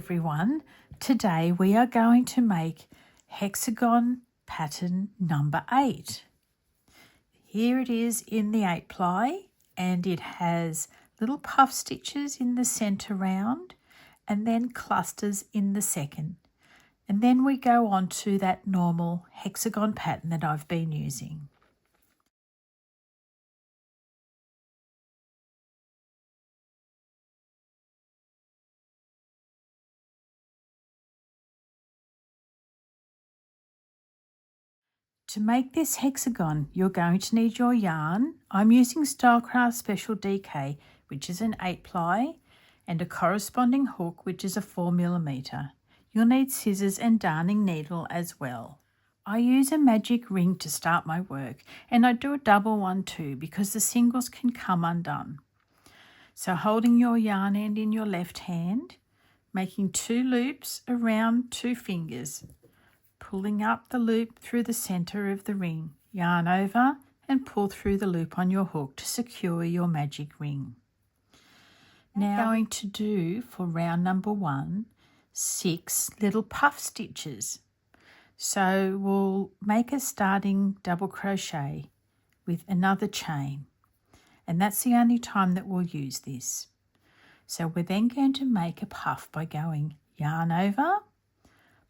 everyone. Today we are going to make hexagon pattern number 8. Here it is in the 8 ply, and it has little puff stitches in the centre round and then clusters in the second. And then we go on to that normal hexagon pattern that I've been using. To make this hexagon, you're going to need your yarn. I'm using Stylecraft Special DK, which is an 8 ply, and a corresponding hook, which is a 4mm. You'll need scissors and darning needle as well. I use a magic ring to start my work, and I do a double one too because the singles can come undone. So holding your yarn end in your left hand, making 2 loops around 2 fingers, pulling up the loop through the centre of the ring, yarn over and pull through the loop on your hook to secure your magic ring. Now I'm going to do for round number 1 6 little puff stitches. So we'll make a starting double crochet with another chain, and that's the only time that we'll use this. So we're then going to make a puff by going yarn over,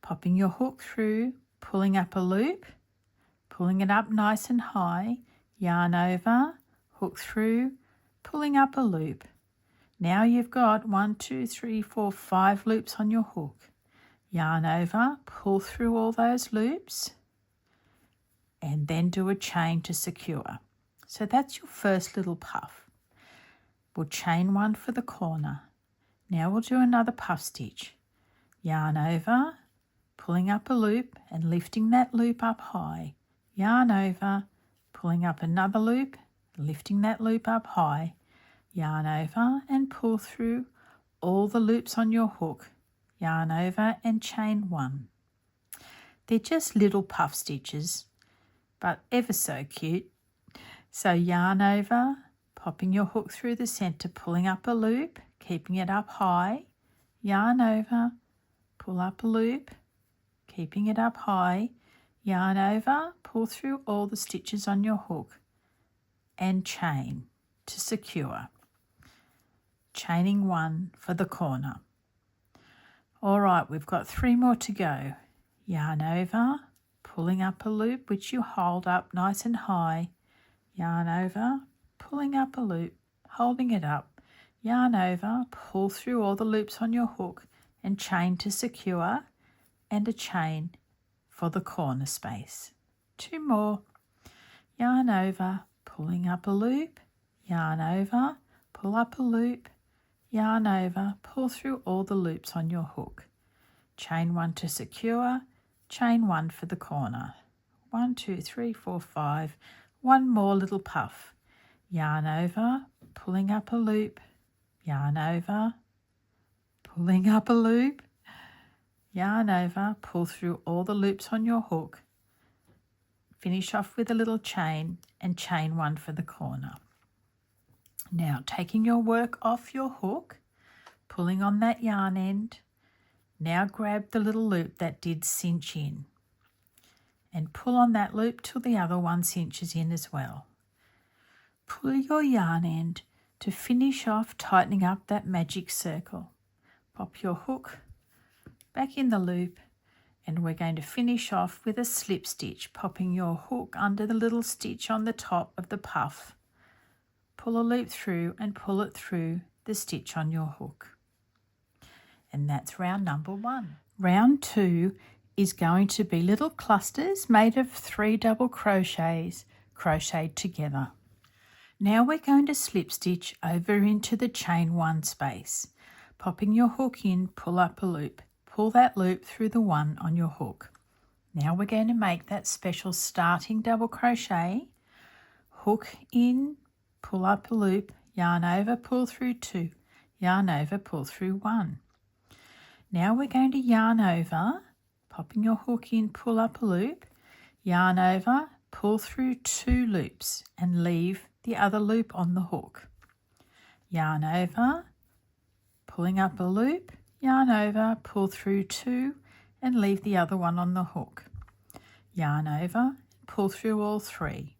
popping your hook through, pulling up a loop, pulling it up nice and high, yarn over, hook through, pulling up a loop. Now you've got 1, 2, 3, 4, 5 loops on your hook. Yarn over, pull through all those loops, and then do a chain to secure. So that's your first little puff. We'll chain 1 for the corner. Now we'll do another puff stitch. Yarn over, pulling up a loop and lifting that loop up high. Yarn over, pulling up another loop, lifting that loop up high. Yarn over and pull through all the loops on your hook. Yarn over and chain 1. They're just little puff stitches, but ever so cute. So yarn over, popping your hook through the centre, pulling up a loop, keeping it up high. Yarn over, pull up a loop, keeping it up high, yarn over, pull through all the stitches on your hook and chain to secure. Chaining 1 for the corner. All right, we've got 3 more to go. Yarn over, pulling up a loop which you hold up nice and high, yarn over, pulling up a loop, holding it up, yarn over, pull through all the loops on your hook and chain to secure, and a chain for the corner space. 2 more. Yarn over, pulling up a loop, yarn over, pull up a loop, yarn over, pull through all the loops on your hook. Chain 1 to secure, chain 1 for the corner. 1, 2, 3, 4, 5. 1 more little puff. Yarn over, pulling up a loop, yarn over, pulling up a loop, yarn over, pull through all the loops on your hook. Finish off with a little chain and chain 1 for the corner. Now taking your work off your hook, pulling on that yarn end, now grab the little loop that did cinch in and pull on that loop till the other one cinches in as well. Pull your yarn end to finish off tightening up that magic circle. Pop your hook back in the loop, and we're going to finish off with a slip stitch, popping your hook under the little stitch on the top of the puff. Pull a loop through and pull it through the stitch on your hook. And that's round number 1. Round 2 is going to be little clusters made of 3 double crochets crocheted together. Now we're going to slip stitch over into the chain 1 space. Popping your hook in, pull up a loop. Pull that loop through the one on your hook. Now we're going to make that special starting double crochet. Hook in, pull up a loop, yarn over, pull through 2, yarn over, pull through 1. Now we're going to yarn over, popping your hook in, pull up a loop, yarn over, pull through 2 loops and leave the other loop on the hook. Yarn over, pulling up a loop, yarn over, pull through 2 and leave the other one on the hook. Yarn over, pull through all 3.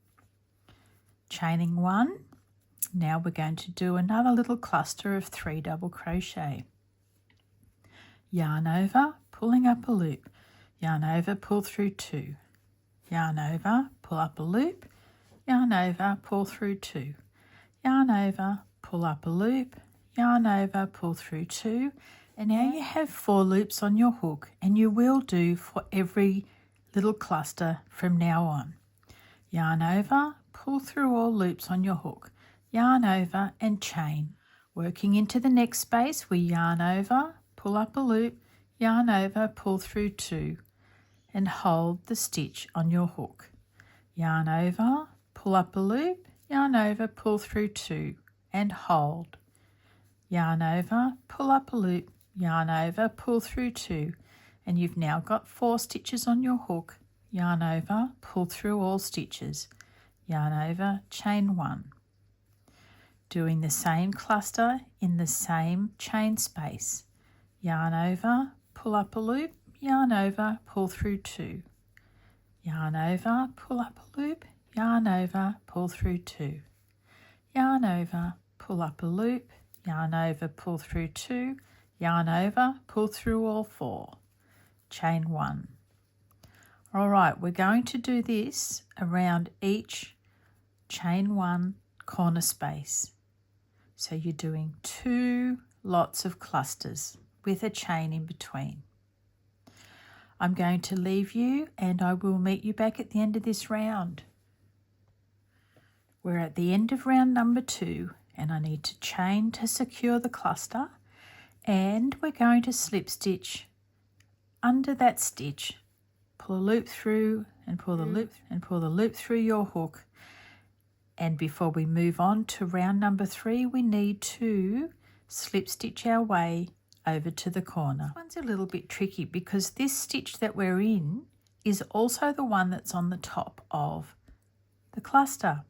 Chaining 1. Now we're going to do another little cluster of 3 double crochet. Yarn over, pulling up a loop. Yarn over, pull through 2. Yarn over, pull up a loop. Yarn over, pull through 2. Yarn over, pull up a loop. Yarn over, pull through 2. And now you have 4 loops on your hook, and you will do for every little cluster from now on. Yarn over, pull through all loops on your hook. Yarn over and chain. Working into the next space, we yarn over, pull up a loop, yarn over, pull through 2 and hold the stitch on your hook. Yarn over, pull up a loop, yarn over, pull through 2 and hold. Yarn over, pull up a loop, yarn over, pull through 2 and you've now got 4 stitches on your hook. Yarn over, pull through all stitches. Yarn over, chain 1. Doing the same cluster in the same chain space. Yarn over, pull up a loop, yarn over, pull through 2. Yarn over, pull up a loop, yarn over, pull through 2. Yarn over, pull up a loop, yarn over, pull through 2. Yarn over, pull through all 4. Chain 1. All right, we're going to do this around each chain 1 corner space. So you're doing 2 lots of clusters with a chain in between. I'm going to leave you and I will meet you back at the end of this round. We're at the end of round number 2 and I need to chain to secure the cluster, and we're going to slip stitch under that stitch. Pull a loop through and pull the loop through your hook. And before we move on to round number 3, we need to slip stitch our way over to the corner. This one's a little bit tricky because this stitch that we're in is also the one that's on the top of the cluster.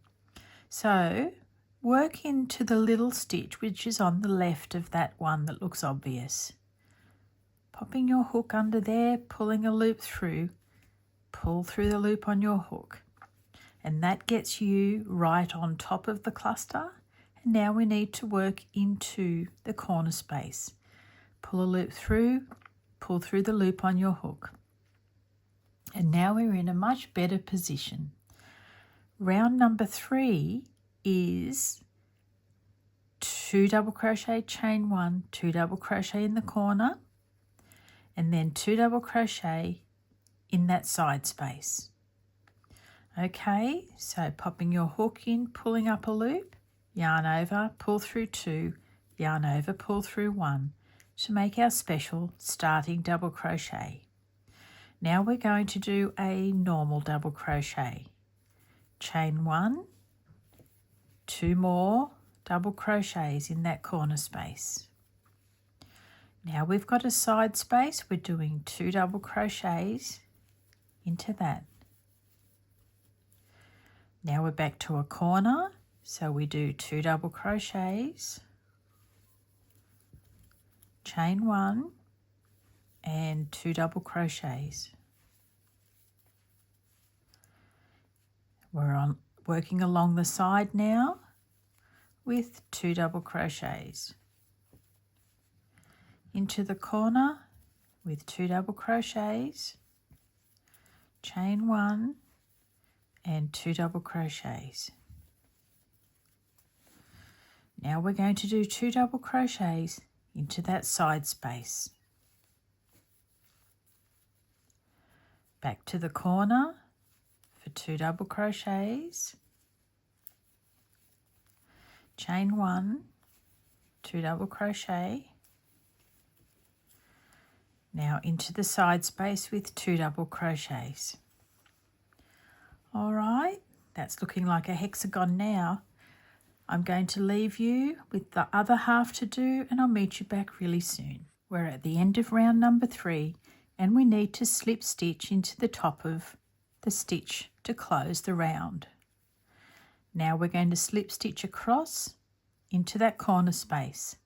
So work into the little stitch which is on the left of that one that looks obvious. Popping your hook under there, pulling a loop through, pull through the loop on your hook. And that gets you right on top of the cluster. And now we need to work into the corner space. Pull a loop through, pull through the loop on your hook. And now we're in a much better position. Round number 3 is 2 double crochet, chain 1, 2 double crochet in the corner, and then 2 double crochet in that side space. Okay, so popping your hook in, pulling up a loop, yarn over, pull through 2, yarn over, pull through 1 to make our special starting double crochet. Now we're going to do a normal double crochet. Chain 1, 2 more double crochets in that corner space. Now we've got a side space, we're doing 2 double crochets into that. Now we're back to a corner, so we do 2 double crochets, chain 1 and 2 double crochets. We're working along the side now with 2 double crochets. Into the corner with 2 double crochets, chain 1 and 2 double crochets. Now we're going to do 2 double crochets into that side space. Back to the corner for 2 double crochets, chain 1, 2 double crochet. Now into the side space with 2 double crochets. All right, that's looking like a hexagon now. I'm going to leave you with the other half to do and I'll meet you back really soon. We're at the end of round number 3 and we need to slip stitch into the top of the stitch to close the round. Now we're going to slip stitch across into that corner space.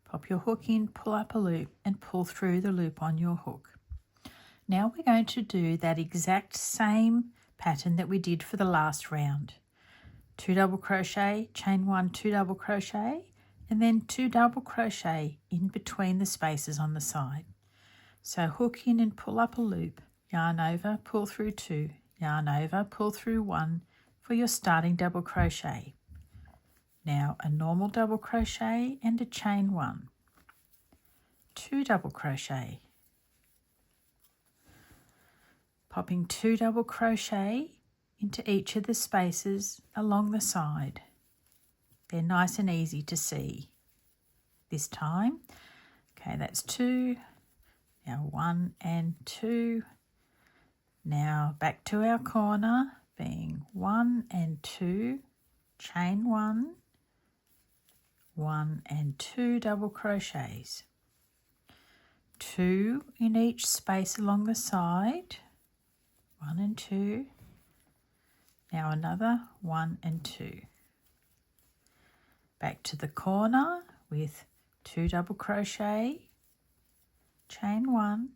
Pop your hook in, pull up a loop and pull through the loop on your hook. Now we're going to do that exact same pattern that we did for the last round. 2 double crochet, chain 1, 2 double crochet, and then 2 double crochet in between the spaces on the side. So hook in and pull up a loop, yarn over, pull through 2, yarn over, pull through 1 for your starting double crochet. Now a normal double crochet and a chain 1, 2 double crochet, popping 2 double crochet into each of the spaces along the side. They're nice and easy to see this time. Okay, that's 2, now 1 and 2. Now back to our corner, being 1 and 2, chain 1, 1 and 2 double crochets, 2 in each space along the side, 1 and 2, now another 1 and 2. Back to the corner with 2 double crochet, chain 1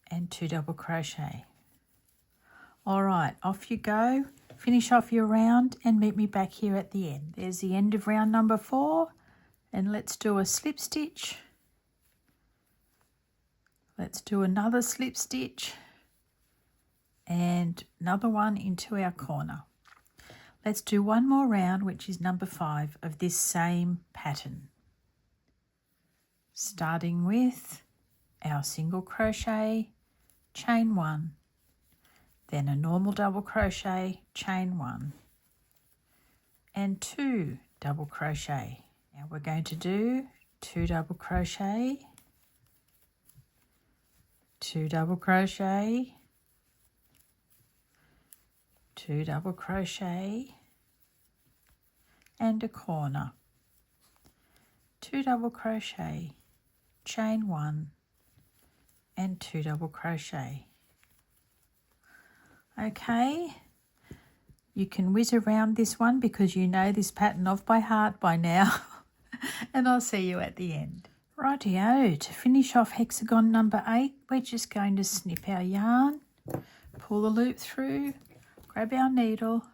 and 2 double crochet. All right, off you go. Finish off your round and meet me back here at the end. There's the end of round number 4, and let's do a slip stitch. Let's do another slip stitch and another one into our corner. Let's do one more round, which is number 5 of this same pattern. Starting with our single crochet, chain 1, then a normal double crochet, chain 1 and 2 double crochet. Now we're going to do 2 double crochet, 2 double crochet, 2 double crochet and a corner, 2 double crochet, chain 1 and 2 double crochet. Okay, you can whiz around this one because you know this pattern off by heart by now. And I'll see you at the end. Rightio, to finish off hexagon number 8, we're just going to snip our yarn, pull the loop through, grab our needle,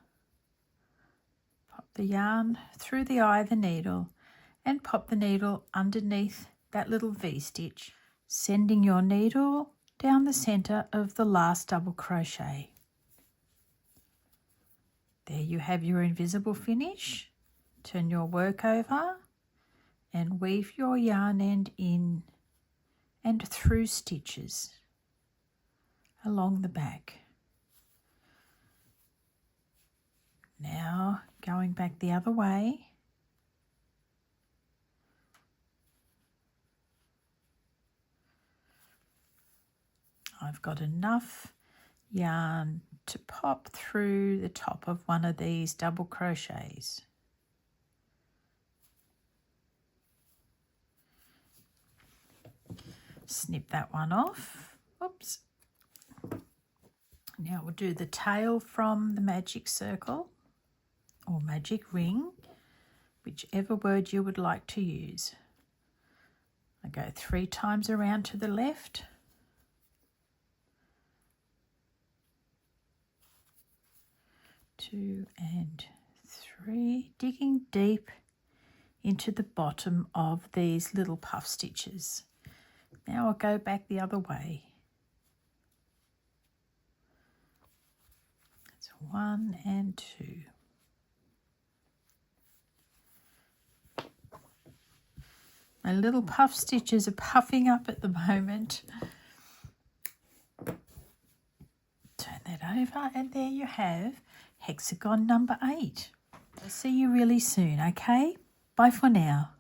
pop the yarn through the eye of the needle and pop the needle underneath that little V-stitch, sending your needle down the centre of the last double crochet. There you have your invisible finish. Turn your work over and weave your yarn end in and through stitches along the back. Now going back the other way. I've got enough yarn to pop through the top of one of these double crochets. Snip that one off. Oops. Now we'll do the tail from the magic circle or magic ring, whichever word you would like to use. I go 3 times around to the left, 2 and 3, digging deep into the bottom of these little puff stitches. Now I'll go back the other way. That's 1 and 2. My little puff stitches are puffing up at the moment. Turn that over and there you have hexagon number 8. I'll see you really soon, okay? Bye for now.